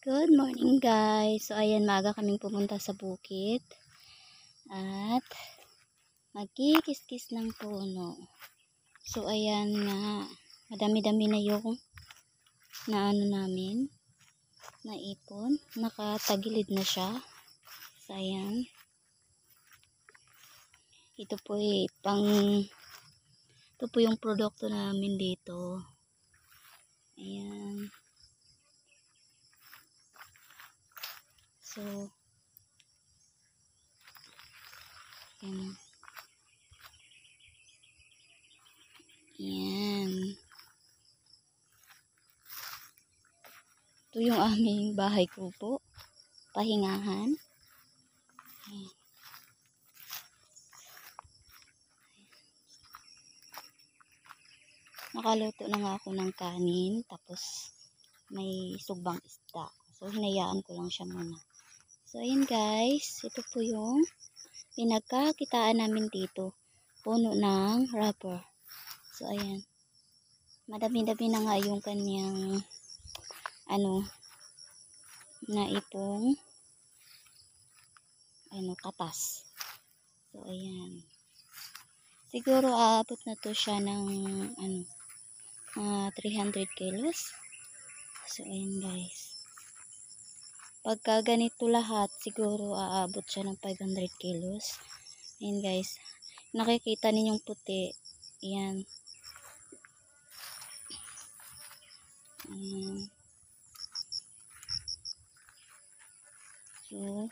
Good morning guys. So ayan, maaga kaming pumunta sa bukid at magkikis-kis ng puno. So ayan nga, madami-dami na yung namin, naipon, nakatagilid na siya. So ayan, ito po yung produkto namin dito. Ayan. So, ayan. Ayan. Ito yung aming bahay ko po. Pahingahan. Ayan. Nakaluto na nga ako ng kanin. Tapos, may sugbang isda. So, hinayaan ko lang siya muna. So, ayan guys. Ito po yung pinagkakitaan namin dito. Puno ng rubber. So, ayan. Madami-dami na nga yung kanyang naipong katas. So, ayan. Siguro aabot na to siya ng 300 kilos. So, ayan guys. Pagka ganito lahat, siguro aabot siya ng 500 kilos. Ayan guys. Nakikita ninyong puti. Ayan. Ayan. So,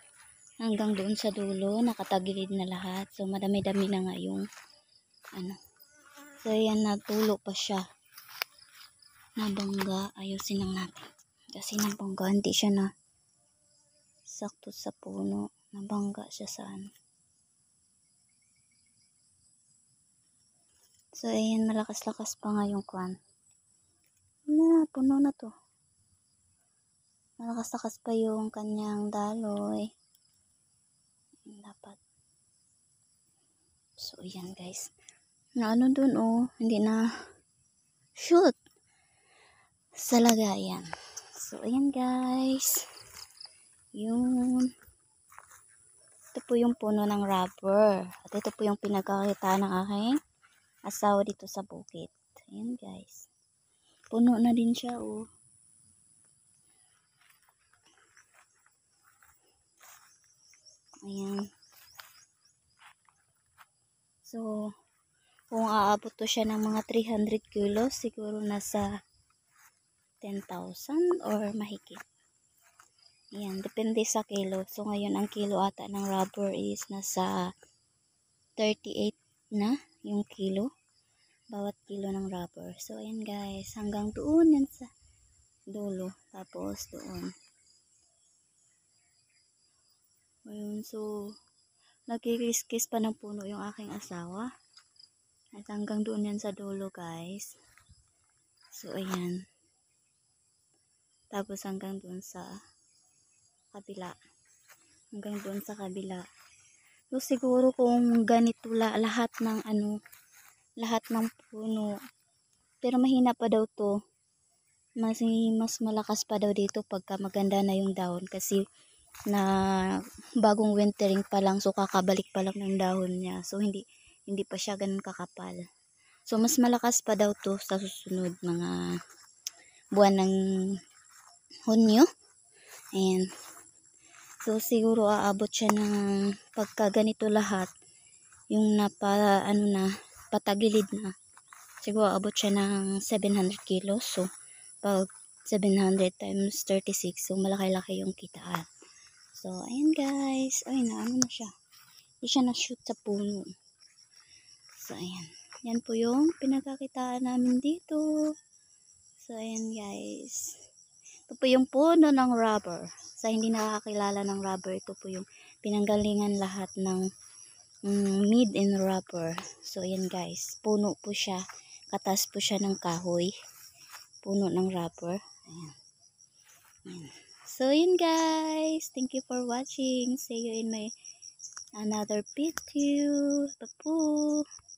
hanggang doon sa dulo, nakatagilid na lahat. So, madami-dami na nga yung So, ayan, natulo pa siya. Nabangga. Ayusin lang natin. Kasi nabangga, hindi siya na sakto sa puno. Nabangga siya saan. So, ayan, malakas-lakas pa nga yung kwan. Puno na to. Malakas-lakas pa yung kanyang daloy. Dapat. So, ayan guys. Dun hindi na shoot sa lagayan. So, ayan guys. Ito po yung puno ng rubber. At ito po yung pinagkakita ng aking asawa dito sa bukid. Ayan guys. Puno na din siya Ayan. So, kung aabot to siya ng mga 300 kilos, siguro nasa 10,000 or mahigit. Ayan, depende sa kilo. So, ngayon ang kilo ata ng rubber is nasa 38 na yung kilo. Bawat kilo ng rubber. So, ayan guys. Hanggang doon yan sa dulo. Tapos doon. Ayun, so, nagkikis-kis pa ng puno yung aking asawa. At hanggang doon yan sa dulo guys. So, ayan. Tapos hanggang doon sa kabila. Hanggang doon sa kabila. So, siguro kung ganito lahat ng puno. Pero mahina pa daw to. Mas malakas pa daw dito pagka maganda na yung dahon. Kasi na bagong wintering pa lang. So, kakabalik pa lang ng dahon niya. So, hindi pa siya ganun kakapal. So, mas malakas pa daw to sa susunod mga buwan ng Hunyo. Ayan. So, siguro aabot siya ng pagka ganito lahat. Yung patagilid na. Siguro aabot siya ng 700 kilos. So, pag 700 times 36. So, malaki-laki yung kitaan. So, ayan guys. Ay, na siya. Hindi siya na-shoot sa puno. So, ayan. Yan po yung pinagkakitaan namin dito. So, ayan guys. Ito po yung puno ng rubber. Sa hindi nakakakilala ng rubber, ito po yung pinanggalingan lahat ng made in rubber. So, ayan guys. Puno po siya. Katas po siya ng kahoy. Puno ng rubber. Ayan. Ayan. So, ayan guys. Thank you for watching. See you in my another video. Bye po.